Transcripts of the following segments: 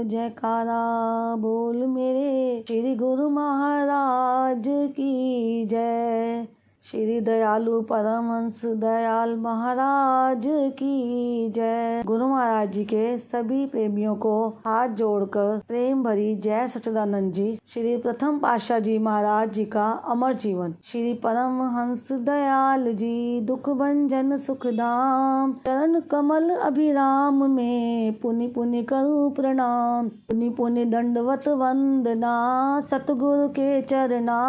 जयकारा, बोल मेरे श्री गुरु महाराज की जय। श्री दयालु परमहंस दयाल महाराज की जय। गुरु महाराज जी के सभी प्रेमियों को हाथ जोड़कर प्रेम भरी जय सच्चिदानंद जी। श्री प्रथम पातशाह जी महाराज जी का अमर जीवन। श्री परमहंस दयाल जी दुख भंजन सुखधाम, चरण कमल अभिराम में पुनि पुनि करूं प्रणाम। पुनि पुनि दंडवत वंदना, सतगुरु के चरना,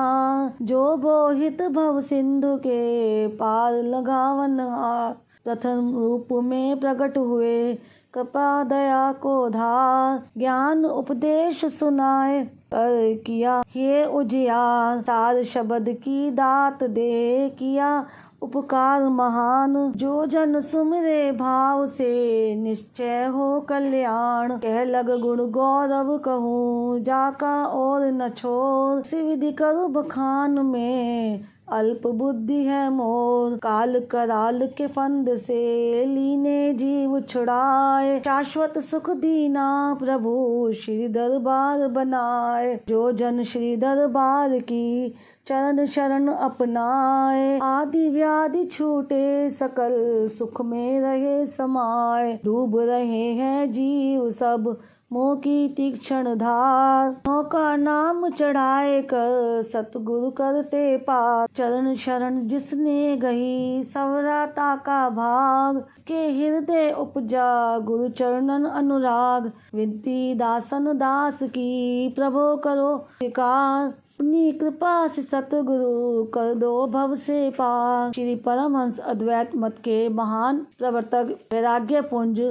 जो बोहित भव सिंधु के पार लगावन हार। प्रथम रूप में प्रकट हुए कृपा दया को धार, ज्ञान उपदेश सुनाए कर किया ये उजियार। सार शब्द की दात दे किया उपकार महान, जो जन सुमिरे भाव से निश्चय हो कल्याण। कह लग गुण गौरव कहूँ जाका और न छोड़, सिविधि करु बखान में अल्प बुद्धि है मोर। काल कराल के फंद से लीने जीव छुड़ाए, शाश्वत सुख दीना प्रभु श्री दरबार बनाए। जो जन श्री दरबार की चरण शरण अपनाए, आदि व्याधि छूटे सकल सुख में रहे समाये। डूब रहे हैं जीव सब मोह की तीक्ष्ण धार, मौका नाम चढ़ाए कर सतगुरु करते पार। चरण शरण जिसने गही सवराता का भाग, के हृदय उपजा गुरु चरणन अनुराग। विनती दासन दास की प्रभो करो स्वीकार, अपनी कृपा से सतगुरु कर दो भव से पार। श्री परमहंस अद्वैत मत के महान प्रवर्तक, वैराग्य पुंज,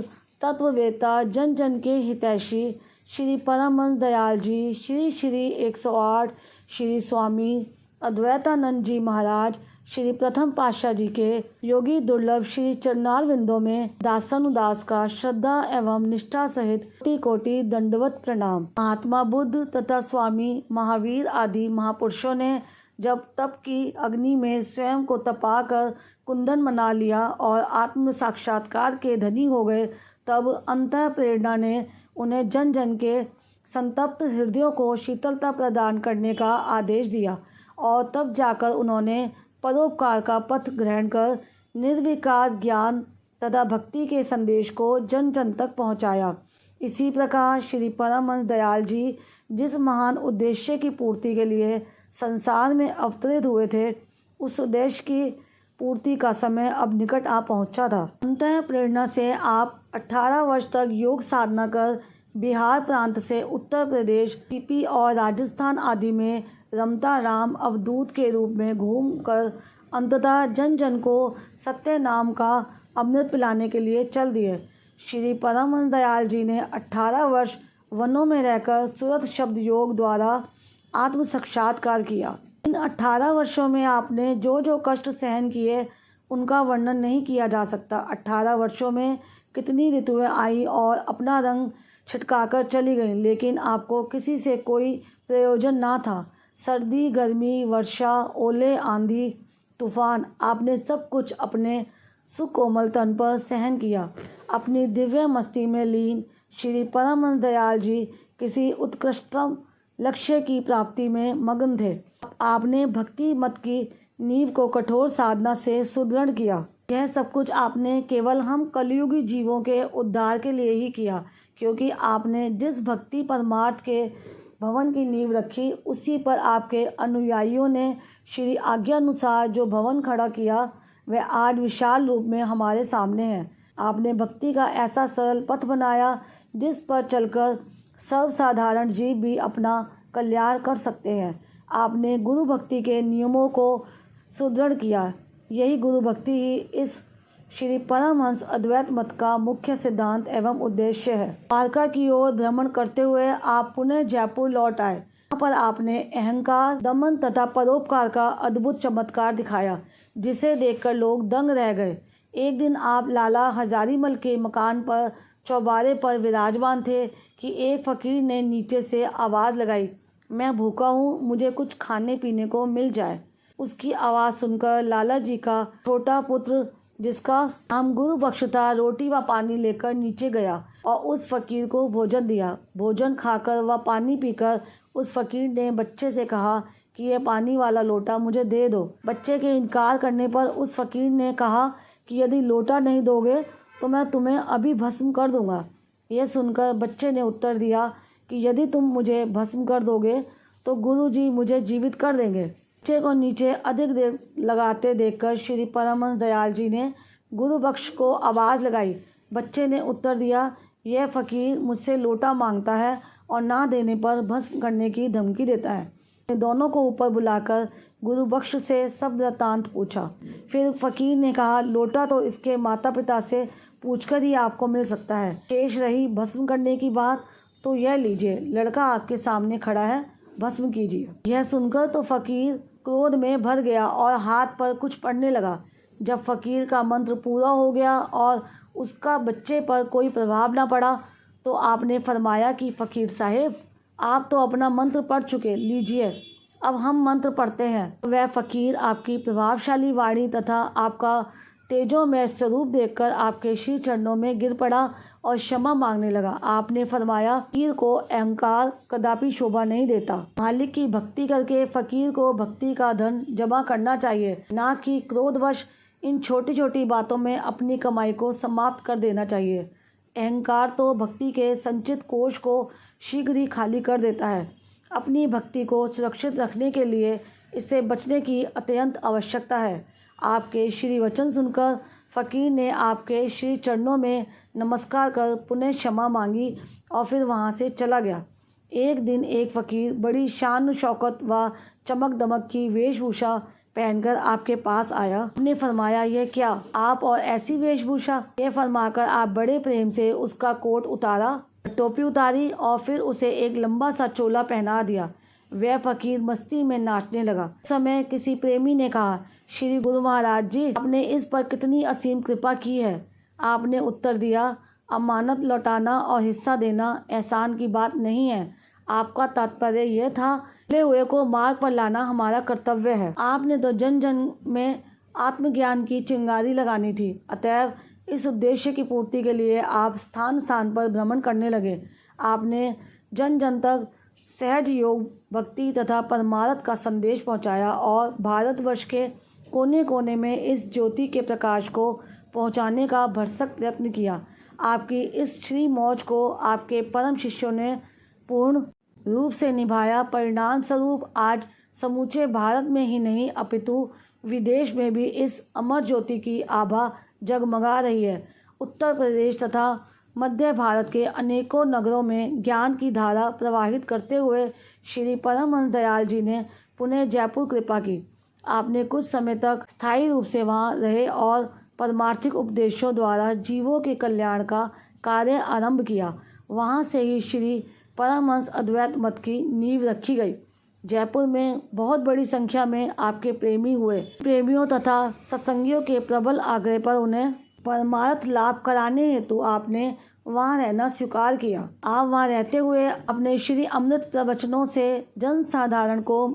तत्ववेता, जन जन के हितैषी श्री परमहंस दयाल जी, श्री श्री 108 श्री स्वामी अद्वैतानंद जी महाराज, श्री प्रथम पातशाह जी के योगी दुर्लभ श्री चरणारविंदों में दासानुदास का श्रद्धा एवं निष्ठा सहित कोटि कोटि दंडवत प्रणाम। महात्मा बुद्ध तथा स्वामी महावीर आदि महापुरुषों ने जब तप की अग्नि में स्वयं को तपाकर कुंदन बना लिया और आत्म साक्षात्कार के धनी हो गए, तब अंतः प्रेरणा ने उन्हें जन जन के संतप्त हृदयों को शीतलता प्रदान करने का आदेश दिया और तब जाकर उन्होंने परोपकार का पथ ग्रहण कर निर्विकार ज्ञान तथा भक्ति के संदेश को जन जन तक पहुंचाया। इसी प्रकार श्री परमहंस दयाल जी जिस महान उद्देश्य की पूर्ति के लिए संसार में अवतरित हुए थे, उस उद्देश्य की पूर्ति का समय अब निकट आ पहुंचा था। अंतः प्रेरणा से आप 18 वर्ष तक योग साधना कर बिहार प्रांत से उत्तर प्रदेश, यूपी और राजस्थान आदि में रमता राम अवधूत के रूप में घूमकर अंततः जन जन को सत्य नाम का अमृत पिलाने के लिए चल दिए। श्री परमहंस दयाल जी ने 18 वर्ष वनों में रहकर सुरत शब्द योग द्वारा आत्म साक्षात्कार किया। इन 18 वर्षों में आपने जो जो कष्ट सहन किए उनका वर्णन नहीं किया जा सकता। 18 वर्षों में कितनी ऋतुएं आई और अपना रंग छिटकाकर चली गईं, लेकिन आपको किसी से कोई प्रयोजन ना था। सर्दी, गर्मी, वर्षा, ओले, आंधी, तूफान, आपने सब कुछ अपने सुकोमल तन पर सहन किया। अपनी दिव्य मस्ती में लीन श्री परमहंस दयाल जी किसी उत्कृष्टतम लक्ष्य की प्राप्ति में मग्न थे। आपने भक्ति मत की नींव को कठोर साधना से सुदृढ़ किया। यह सब कुछ आपने केवल हम कलयुगी जीवों के उद्धार के लिए ही किया, क्योंकि आपने जिस भक्ति परमार्थ के भवन की नींव रखी, उसी पर आपके अनुयायियों ने श्री आज्ञानुसार जो भवन खड़ा किया, वह आज विशाल रूप में हमारे सामने है। आपने भक्ति का ऐसा सरल पथ बनाया जिस पर चलकर सर्वसाधारण जीव भी अपना कल्याण कर सकते हैं। आपने गुरु भक्ति के नियमों को सुदृढ़ किया। यही गुरु भक्ति ही इस श्री परमहंस अद्वैत मत का मुख्य सिद्धांत एवं उद्देश्य है। द्वारका की ओर भ्रमण करते हुए आप पुनः जयपुर लौट आए। यहाँ पर आपने अहंकार दमन तथा परोपकार का अद्भुत चमत्कार दिखाया, जिसे देखकर लोग दंग रह गए। एक दिन आप लाला हजारीमल के मकान पर चौबारे पर विराजमान थे कि एक फकीर ने नीचे से आवाज़ लगाई, मैं भूखा हूँ, मुझे कुछ खाने पीने को मिल जाए। उसकी आवाज़ सुनकर लाला जी का छोटा पुत्र, जिसका नाम गुरु बख्श था, रोटी व पानी लेकर नीचे गया। और उस फ़कीर को भोजन दिया। भोजन खाकर व पानी पीकर उस फ़कीर ने बच्चे से कहा कि यह पानी वाला लोटा मुझे दे दो। बच्चे के इनकार करने पर उस फ़कीर ने कहा कि यदि लोटा नहीं दोगे तो मैं तुम्हें अभी भस्म कर दूंगा। यह सुनकर बच्चे ने उत्तर दिया कि यदि तुम मुझे भस्म कर दोगे तो गुरुजी मुझे जीवित कर देंगे। बच्चे को नीचे अधिक देर लगाते देखकर श्री परमहंस दयाल जी ने गुरु बख्श को आवाज़ लगाई। बच्चे ने उत्तर दिया, यह फ़कीर मुझसे लोटा मांगता है और ना देने पर भस्म करने की धमकी देता है। दोनों को ऊपर बुलाकर गुरु बख्श से सब वृत्तांत पूछा। फिर फ़कीर ने कहा, लोटा तो इसके माता पिता से पूछकर ही आपको मिल सकता है। शेष रही भस्म करने की बात, तो यह लीजिए, लड़का आपके सामने खड़ा है, भस्म कीजिए। यह सुनकर तो फ़कीर क्रोध में भर गया और हाथ पर कुछ पड़ने लगा। जब फ़कीर का मंत्र पूरा हो गया और उसका बच्चे पर कोई प्रभाव न पड़ा तो आपने फरमाया कि फ़कीर साहेब, आप तो अपना मंत्र पढ़ चुके, लीजिए अब हम मंत्र पढ़ते हैं। वह फ़कीर आपकी प्रभावशाली वाणी तथा आपका तेजोमय स्वरूप देखकर आपके श्री चरणों में गिर पड़ा और क्षमा मांगने लगा। आपने फरमाया, फ़कीर को अहंकार कदापि शोभा नहीं देता। मालिक की भक्ति करके फ़कीर को भक्ति का धन जमा करना चाहिए, ना कि क्रोधवश इन छोटी छोटी बातों में अपनी कमाई को समाप्त कर देना चाहिए। अहंकार तो भक्ति के संचित कोष को शीघ्र ही खाली कर देता है। अपनी भक्ति को सुरक्षित रखने के लिए इससे बचने की अत्यंत आवश्यकता है। आपके श्री वचन सुनकर फ़कीर ने आपके श्री चरणों में नमस्कार कर पुनः क्षमा मांगी और फिर वहाँ से चला गया। एक दिन एक फ़कीर बड़ी शान शौकत व चमक दमक की वेशभूषा पहनकर आपके पास आया। आपने फरमाया, यह क्या आप और ऐसी वेशभूषा? यह फरमाकर आप बड़े प्रेम से उसका कोट उतारा, टोपी उतारी और फिर उसे एक लंबा सा चोला पहना दिया। वह फ़कीर मस्ती में नाचने लगा। उस समय किसी प्रेमी ने कहा, श्री गुरु महाराज जी, आपने इस पर कितनी असीम कृपा की है। आपने उत्तर दिया, अमानत लौटाना और हिस्सा देना एहसान की बात नहीं है। आपका तात्पर्य यह था, भूले हुए को मार्ग पर लाना हमारा कर्तव्य है। आपने तो जन जन में आत्मज्ञान की चिंगारी लगानी थी। अतएव इस उद्देश्य की पूर्ति के लिए आप स्थान स्थान पर भ्रमण करने लगे। आपने जन जन तक सहज योग, भक्ति तथा परमार्थ का संदेश पहुंचाया और भारतवर्ष के कोने कोने में इस ज्योति के प्रकाश को पहुंचाने का भरसक प्रयत्न किया। आपकी इस श्री मौज को आपके परम शिष्यों ने पूर्ण रूप से निभाया। परिणाम स्वरूप आज समूचे भारत में ही नहीं अपितु विदेश में भी इस अमर ज्योति की आभा जगमगा रही है। उत्तर प्रदेश तथा मध्य भारत के अनेकों नगरों में ज्ञान की धारा प्रवाहित करते हुए श्री परमहंस दयाल जी ने पुनः जयपुर कृपा की। आपने कुछ समय तक स्थायी रूप से वहाँ रहे और परमार्थिक उपदेशों द्वारा जीवों के कल्याण का कार्य आरंभ किया। वहाँ से ही श्री परमहंस अद्वैत मत की नींव रखी गई। जयपुर में बहुत बड़ी संख्या में आपके प्रेमी हुए। प्रेमियों तथा सत्संगियों के प्रबल आग्रह पर उन्हें परमार्थ लाभ कराने हेतु आपने वहाँ रहना स्वीकार किया। आप वहाँ रहते हुए अपने श्री अमृत प्रवचनों से जन साधारण को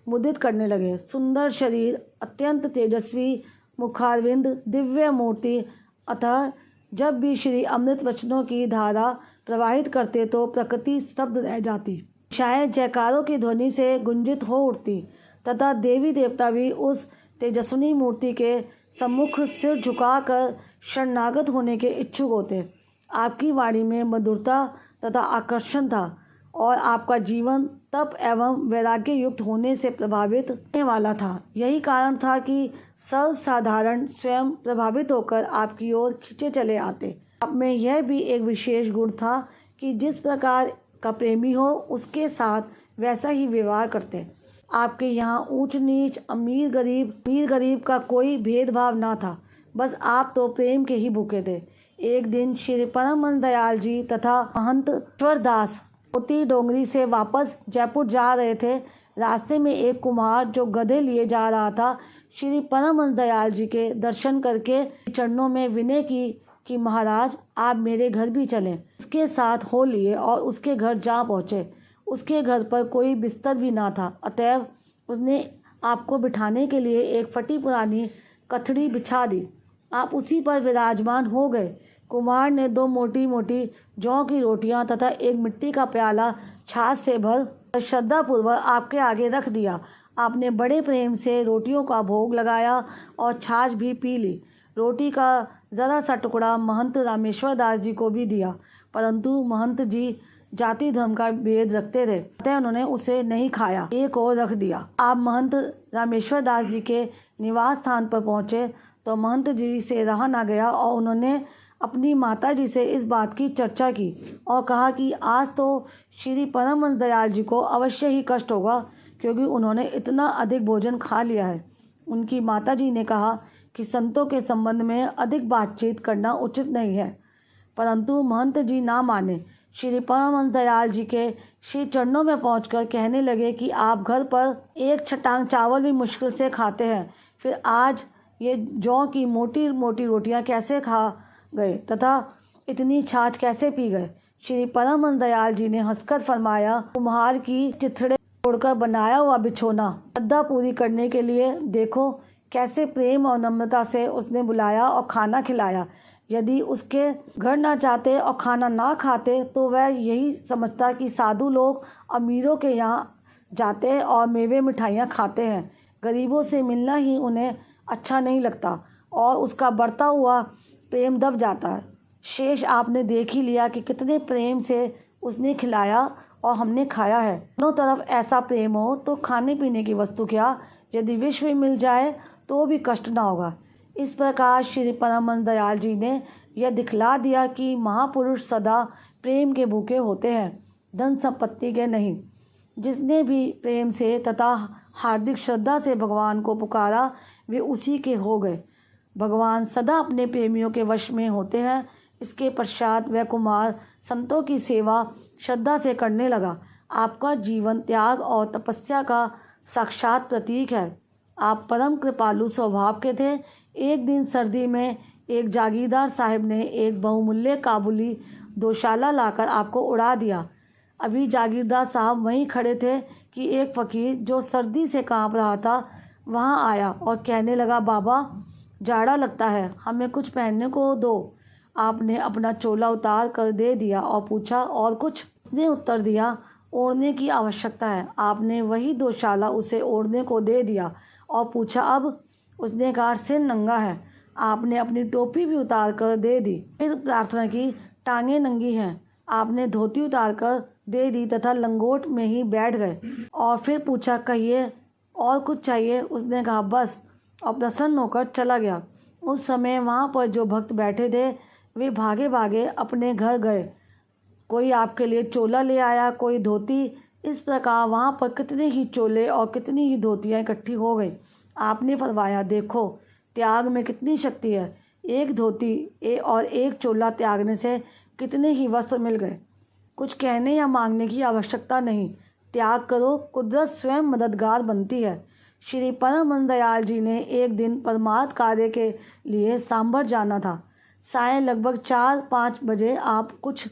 मुदित करने लगे। सुंदर शरीर, अत्यंत तेजस्वी मुखारविंद, दिव्य मूर्ति, अतः जब भी श्री अमृत वचनों की धारा प्रवाहित करते तो प्रकृति स्तब्ध रह जाती, शायद जयकारों की ध्वनि से गुंजित हो उठती तथा देवी देवता भी उस तेजस्विनी मूर्ति के सम्मुख सिर झुकाकर शरणागत होने के इच्छुक होते। आपकी वाणी में मधुरता तथा आकर्षण था और आपका जीवन तप एवं वैराग्य युक्त होने से प्रभावित होने वाला था। यही कारण था कि सर्वसाधारण स्वयं प्रभावित होकर आपकी ओर खींचे चले आते। आप में यह भी एक विशेष गुण था कि जिस प्रकार का प्रेमी हो उसके साथ वैसा ही व्यवहार करते। आपके यहाँ ऊंच नीच, अमीर गरीब का कोई भेदभाव ना था। बस आप तो प्रेम के ही भूखे थे। एक दिन श्री परमहंस दयाल जी तथा महंत ईश्वरदास मोती डोंगरी से वापस जयपुर जा रहे थे। रास्ते में एक कुम्हार जो गधे लिए जा रहा था, श्री परमहंस दयाल जी के दर्शन करके चरणों में विनय की कि महाराज, आप मेरे घर भी चलें। उसके साथ हो लिए और उसके घर जा पहुँचे। उसके घर पर कोई बिस्तर भी ना था, अतएव उसने आपको बिठाने के लिए एक फटी पुरानी कथड़ी बिछा दी। आप उसी पर विराजमान हो गए। कुमार ने 2 मोटी मोटी जौ की रोटियां तथा एक मिट्टी का प्याला छाछ से भर श्रद्धापूर्वक आपके आगे रख दिया। आपने बड़े प्रेम से रोटियों का भोग लगाया और छाछ भी पी ली। रोटी का ज़रा सा टुकड़ा महंत रामेश्वर दास जी को भी दिया, परंतु महंत जी जाति धर्म का भेद रखते थे, अतः उन्होंने उसे नहीं खाया, एक और रख दिया। आप महंत रामेश्वर दास जी के निवास स्थान पर पहुँचे तो महंत जी से रहा ना गया और उन्होंने अपनी माता जी से इस बात की चर्चा की और कहा कि आज तो श्री परमहंस दयाल जी को अवश्य ही कष्ट होगा, क्योंकि उन्होंने इतना अधिक भोजन खा लिया है। उनकी माता जी ने कहा कि संतों के संबंध में अधिक बातचीत करना उचित नहीं है, परंतु महंत जी ना माने। श्री परमहंस दयाल जी के श्री चरणों में पहुंचकर कहने लगे कि आप घर पर एक छटांग चावल भी मुश्किल से खाते हैं, फिर आज ये जौ की मोटी मोटी रोटियां कैसे खा गए तथा इतनी छाछ कैसे पी गए। श्री परमहंस दयाल जी ने हंसकर फरमाया, कुम्हार की चिथड़े तोड़कर बनाया हुआ बिछोना श्रद्धा पूरी करने के लिए देखो कैसे प्रेम और नम्रता से उसने बुलाया और खाना खिलाया। यदि उसके घर ना जाते और खाना ना खाते तो वह यही समझता कि साधु लोग अमीरों के यहाँ जाते और मेवे मिठाइयाँ खाते हैं, गरीबों से मिलना ही उन्हें अच्छा नहीं लगता और उसका बढ़ता हुआ प्रेम दब जाता है। शेष आपने देख ही लिया कि कितने प्रेम से उसने खिलाया और हमने खाया है। दोनों तरफ ऐसा प्रेम हो तो खाने पीने की वस्तु क्या, यदि विष भी मिल जाए तो भी कष्ट ना होगा। इस प्रकार श्री परमहंस दयाल जी ने यह दिखला दिया कि महापुरुष सदा प्रेम के भूखे होते हैं, धन संपत्ति के नहीं। जिसने भी प्रेम से तथा हार्दिक श्रद्धा से भगवान को पुकारा वे उसी के हो गए। भगवान सदा अपने प्रेमियों के वश में होते हैं। इसके पश्चात वह कुमार संतों की सेवा श्रद्धा से करने लगा। आपका जीवन त्याग और तपस्या का साक्षात प्रतीक है। आप परम कृपालु स्वभाव के थे। एक दिन सर्दी में एक जागीरदार साहब ने एक बहुमूल्य काबुली दोशाला लाकर आपको उड़ा दिया। अभी जागीरदार साहब वहीं खड़े थे कि एक फ़कीर जो सर्दी से कांप रहा था वहां आया और कहने लगा, बाबा जाड़ा लगता है, हमें कुछ पहनने को दो। आपने अपना चोला उतार कर दे दिया और पूछा, और कुछ? उसने उत्तर दिया, ओढ़ने की आवश्यकता है। आपने वही दोशाला उसे ओढ़ने को दे दिया और पूछा, अब? उसने कहा, सिर नंगा है। आपने अपनी टोपी भी उतार कर दे दी। फिर प्रार्थना की, टांगें नंगी हैं। आपने धोती उतार कर दे दी तथा लंगोट में ही बैठ गए और फिर पूछा, कहिए और कुछ चाहिए? उसने कहा, बस, और प्रसन्न होकर चला गया। उस समय वहाँ पर जो भक्त बैठे थे वे भागे भागे अपने घर गए। कोई आपके लिए चोला ले आया, कोई धोती। इस प्रकार वहाँ पर कितने ही चोले और कितनी ही धोतियाँ इकट्ठी हो गई। आपने फरमाया, देखो त्याग में कितनी शक्ति है। एक धोती और एक चोला त्यागने से कितने ही वस्त्र मिल गए। कुछ कहने या मांगने की आवश्यकता नहीं, त्याग करो, कुदरत स्वयं मददगार बनती है। श्री परमहंस दयाल जी ने एक दिन परमार्थ कार्य के लिए सांभर जाना था। सायं लगभग 4-5 बजे आप कुछ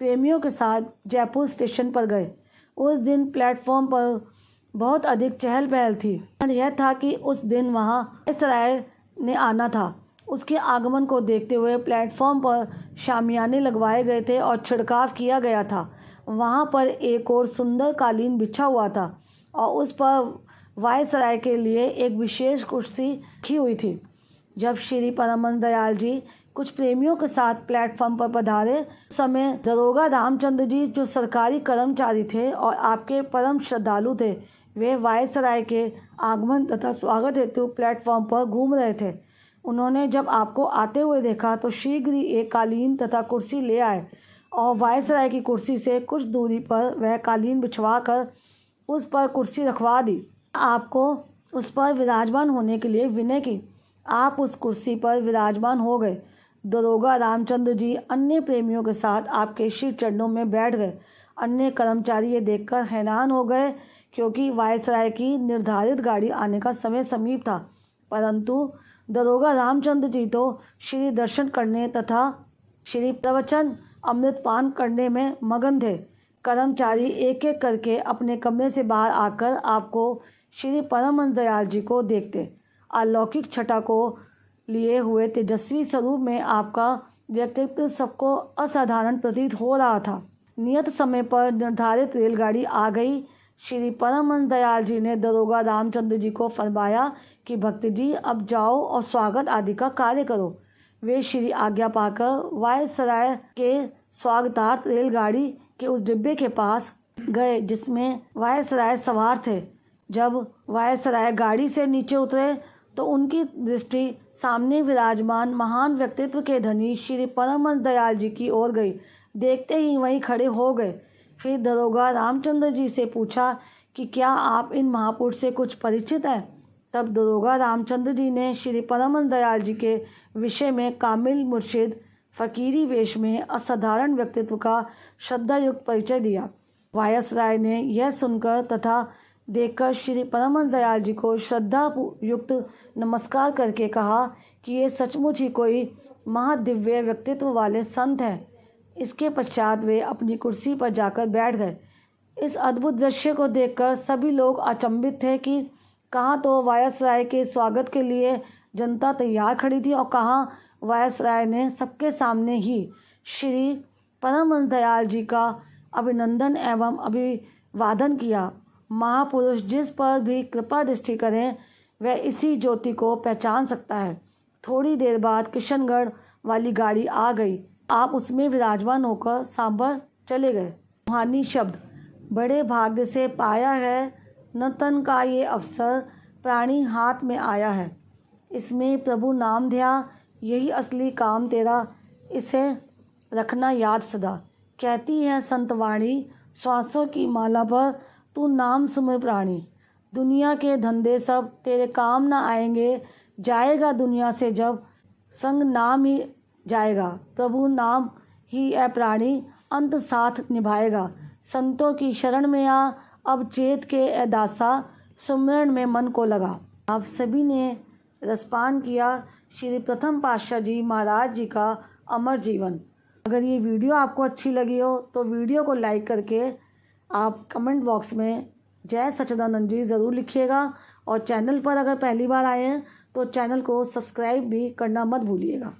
प्रेमियों के साथ जयपुर स्टेशन पर गए। उस दिन प्लेटफॉर्म पर बहुत अधिक चहल पहल थी। यह था कि उस दिन वहाँ वायसराय ने आना था। उसके आगमन को देखते हुए प्लेटफॉर्म पर शामियाने लगवाए गए थे और छिड़काव किया गया था। वहाँ पर एक और सुंदर कालीन बिछा हुआ था और उस पर वायसराय के लिए एक विशेष कुर्सी रखी हुई थी। जब श्री परमहंस दयाल जी कुछ प्रेमियों के साथ प्लेटफॉर्म पर पधारे, उस समय दरोगा रामचंद्र जी, जो सरकारी कर्मचारी थे और आपके परम श्रद्धालु थे, वे वायसराय के आगमन तथा स्वागत हेतु प्लेटफॉर्म पर घूम रहे थे। उन्होंने जब आपको आते हुए देखा तो शीघ्र ही एक कालीन तथा कुर्सी ले आए और वायसराय की कुर्सी से कुछ दूरी पर वह कालीन बिछवा कर उस पर कुर्सी रखवा दी। आपको उस पर विराजमान होने के लिए विनय की। आप उस कुर्सी पर विराजमान हो गए। दरोगा रामचंद्र जी अन्य प्रेमियों के साथ आपके श्री चरणों में बैठ गए। अन्य कर्मचारी ये देखकर हैरान हो गए, क्योंकि वायसराय की निर्धारित गाड़ी आने का समय समीप था, परंतु दरोगा रामचंद्र जी तो श्री दर्शन करने तथा श्री प्रवचन अमृत पान करने में मगन थे। कर्मचारी एक एक करके अपने कमरे से बाहर आकर आपको श्री परमहंस दयाल जी को देखते। अलौकिक छटा को लिए हुए तेजस्वी स्वरूप में आपका व्यक्तित्व सबको असाधारण प्रतीत हो रहा था। नियत समय पर निर्धारित रेलगाड़ी आ गई। श्री परमहंस दयाल जी ने दरोगा रामचंद्र जी को फरमाया कि भक्त जी अब जाओ और स्वागत आदि का कार्य करो। वे श्री आज्ञा पाकर वायसराय के स्वागतार्थ रेलगाड़ी के उस डिब्बे के पास गए जिसमें वायसराय सवार थे। जब वायसराय गाड़ी से नीचे उतरे तो उनकी दृष्टि सामने विराजमान महान व्यक्तित्व के धनी श्री परमहंस दयाल जी की ओर गई। देखते ही वहीं खड़े हो गए। फिर दरोगा रामचंद्र जी से पूछा कि क्या आप इन महापुरुष से कुछ परिचित हैं? तब दरोगा रामचंद्र जी ने श्री परमहंस दयाल जी के विषय में कामिल मुर्शिद फकीरी वेश में असाधारण व्यक्तित्व का श्रद्धायुक्त परिचय दिया। वायसराय ने यह सुनकर तथा देखकर श्री परमहंस दयाल जी को श्रद्धा युक्त नमस्कार करके कहा कि ये सचमुच ही कोई महादिव्य व्यक्तित्व वाले संत हैं। इसके पश्चात वे अपनी कुर्सी पर जाकर बैठ गए। इस अद्भुत दृश्य को देखकर सभी लोग अचंभित थे कि कहाँ तो वायसराय के स्वागत के लिए जनता तैयार खड़ी थी और कहाँ वायसराय ने सबके सामने ही श्री परमहंस दयाल जी का अभिनंदन एवं अभिवादन किया। महापुरुष जिस पर भी कृपा दृष्टि करें वह इसी ज्योति को पहचान सकता है। थोड़ी देर बाद किशनगढ़ वाली गाड़ी आ गई। आप उसमें विराजमान होकर सांभर चले गए। रूहानी शब्द, बड़े भाग्य से पाया है न तन का ये अवसर, प्राणी हाथ में आया है। इसमें प्रभु नाम ध्या, यही असली काम तेरा, इसे रखना याद सदा। कहती है संतवाणी, श्वासों की माला पर तू नाम सुमिर प्राणी। दुनिया के धंधे सब तेरे काम ना आएंगे, जाएगा दुनिया से जब संग नाम ही जाएगा। प्रभु नाम ही है प्राणी, अंत साथ निभाएगा। संतों की शरण में आ, अब चेत के ए दासा, सुमिरन में मन को लगा। आप सभी ने रसपान किया श्री प्रथम पातशाह जी महाराज जी का अमर जीवन। अगर ये वीडियो आपको अच्छी लगी हो तो वीडियो को लाइक करके आप कमेंट बॉक्स में जय सच्चिदानंद जी ज़रूर लिखिएगा और चैनल पर अगर पहली बार आए हैं तो चैनल को सब्सक्राइब भी करना मत भूलिएगा।